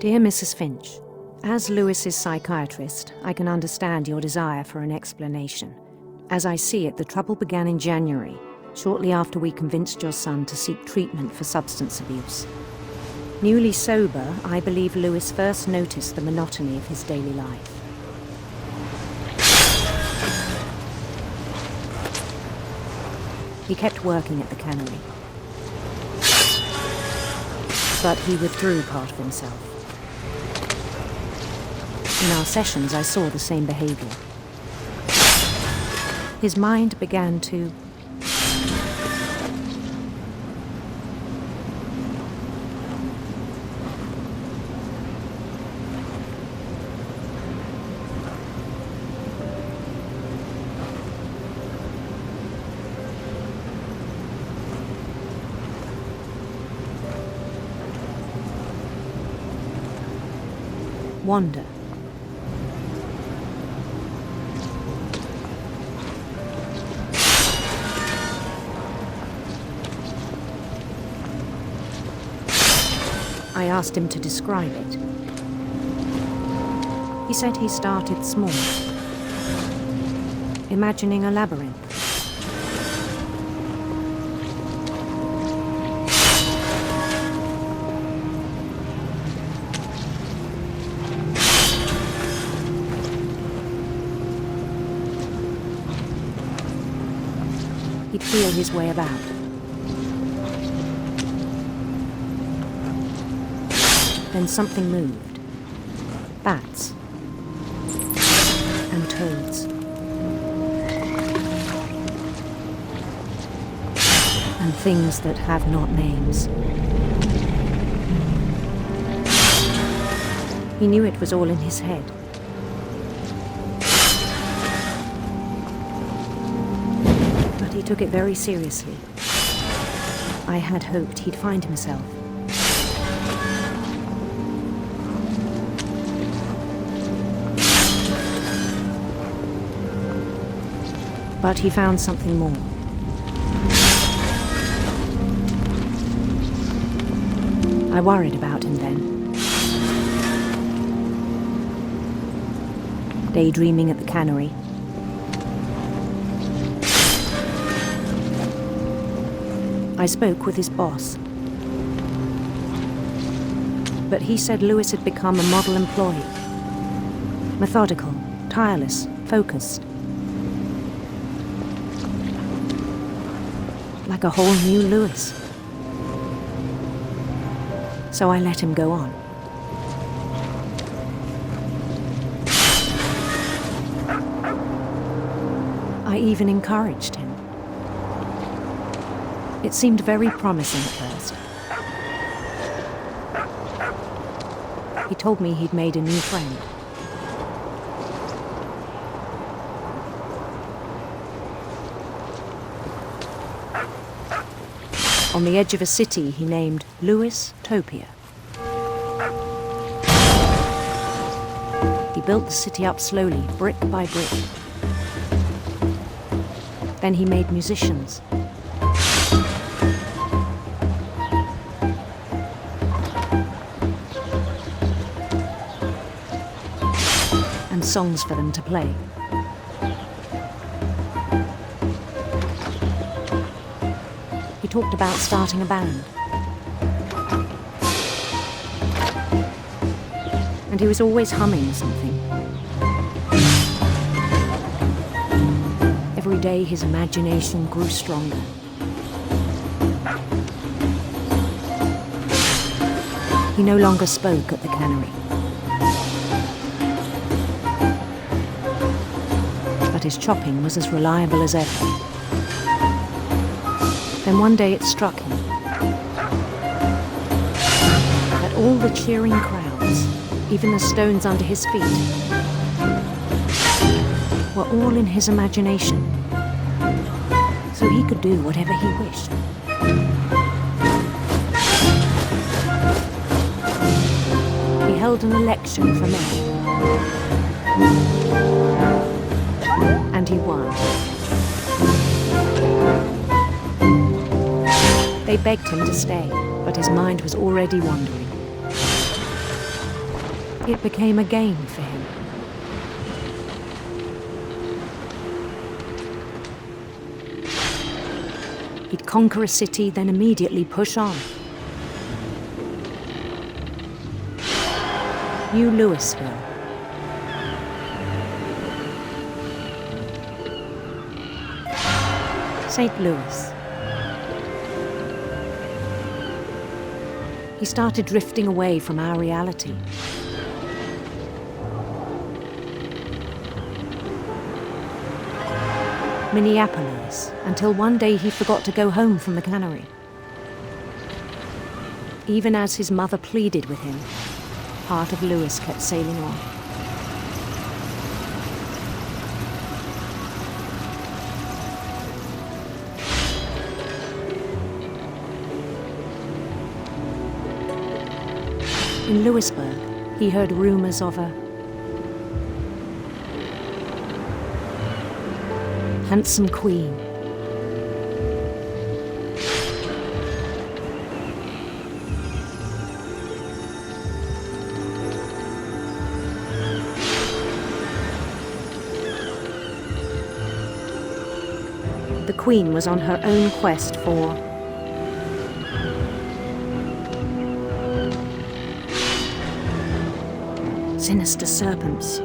Dear Mrs. Finch, as Lewis's psychiatrist, I can understand your desire for an explanation. As I see it, the trouble began in January, shortly after we convinced your son to seek treatment for substance abuse. Newly sober, I believe Lewis first noticed the monotony of his daily life. He kept working at the cannery, but he withdrew part of himself. In our sessions, I saw the same behavior. His mind began to wander. I asked him to describe it. He said he started small, imagining a labyrinth. He'd feel his way about. Then something moved. Bats. And toads. And things that have not names. He knew it was all in his head. But he took it very seriously. I had hoped he'd find himself. But he found something more. I worried about him then. Daydreaming at the cannery. I spoke with his boss. But he said Lewis had become a model employee. Methodical, tireless, focused. Like a whole new Lewis. So I let him go on. I even encouraged him. It seemed very promising at first. He told me he'd made a new friend. On the edge of a city he named Lewis-topia. He built the city up slowly, brick by brick. Then he made musicians. And songs for them to play. He talked about starting a band. And he was always humming something. Every day his imagination grew stronger. He no longer spoke at the cannery. But his chopping was as reliable as ever. Then one day it struck him that all the cheering crowds, even the stones under his feet, were all in his imagination, so he could do whatever he wished. He held an election for mayor, and he won. They begged him to stay, but his mind was already wandering. It became a game for him. He'd conquer a city, then immediately push on. New Louisville. St. Louis. He started drifting away from our reality. Minneapolis, until one day he forgot to go home from the cannery. Even as his mother pleaded with him, part of Louis kept sailing on. In Louisburg, he heard rumors of a handsome queen. The queen was on her own quest for sinister serpents.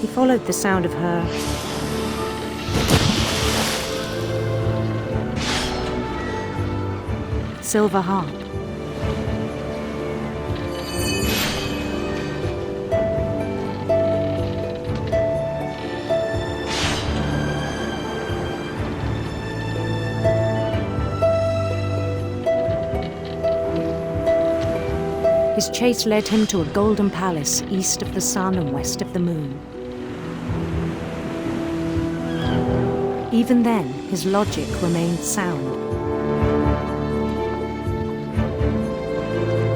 He followed the sound of her silver harp. His chase led him to a golden palace east of the sun and west of the moon. Even then, his logic remained sound.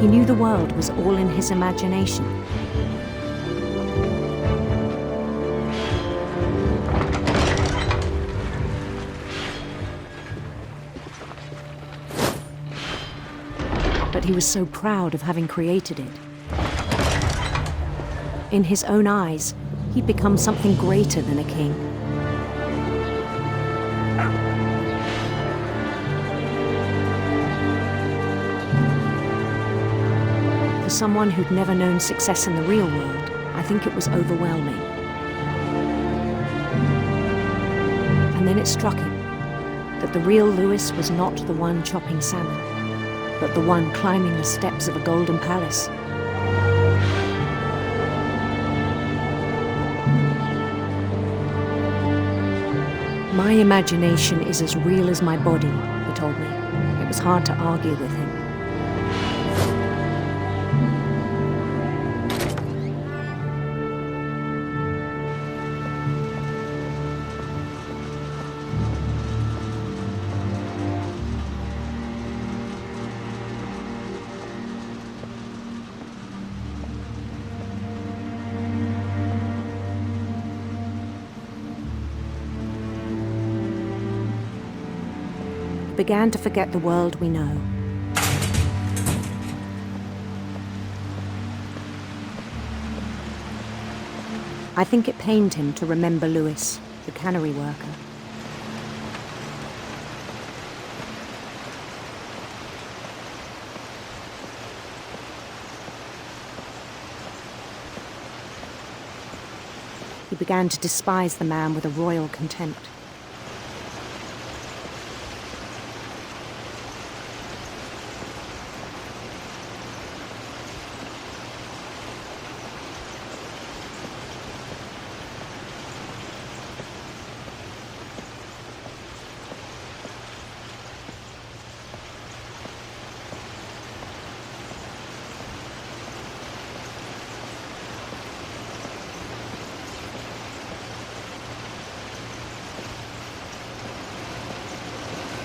He knew the world was all in his imagination. But he was so proud of having created it. In his own eyes, he'd become something greater than a king. For someone who'd never known success in the real world, I think it was overwhelming. And then it struck him that the real Louis was not the one chopping salmon, but the one climbing the steps of a golden palace. My imagination is as real as my body, he told me. It was hard to argue with him. Began to forget the world we know. I think it pained him to remember Louis, the cannery worker. He began to despise the man with a royal contempt.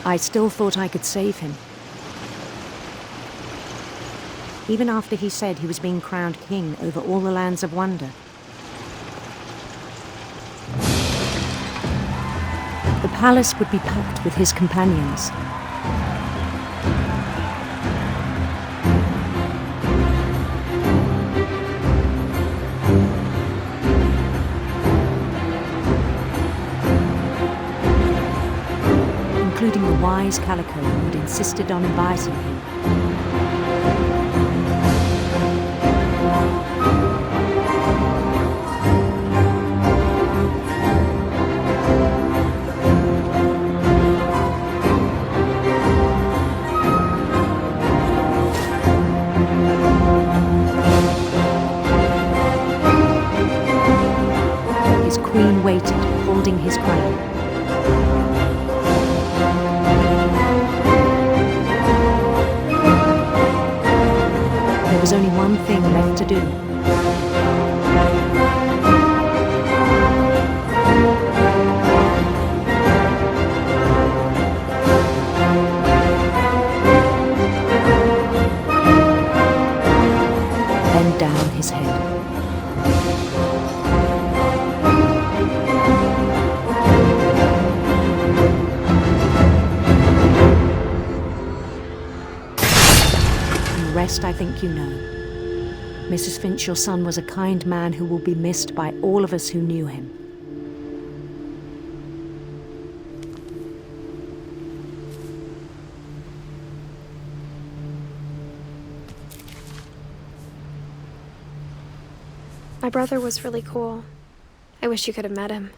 I still thought I could save him. Even after he said he was being crowned king over all the lands of wonder. palace would be packed with his companions. Including the wise Calico who had insisted on inviting him. His queen waited, holding his crown. There was only one thing left to do. Bend down his head. The rest I think you know. Mrs. Finch, your son was a kind man who will be missed by all of us who knew him. My brother was really cool. I wish you could have met him.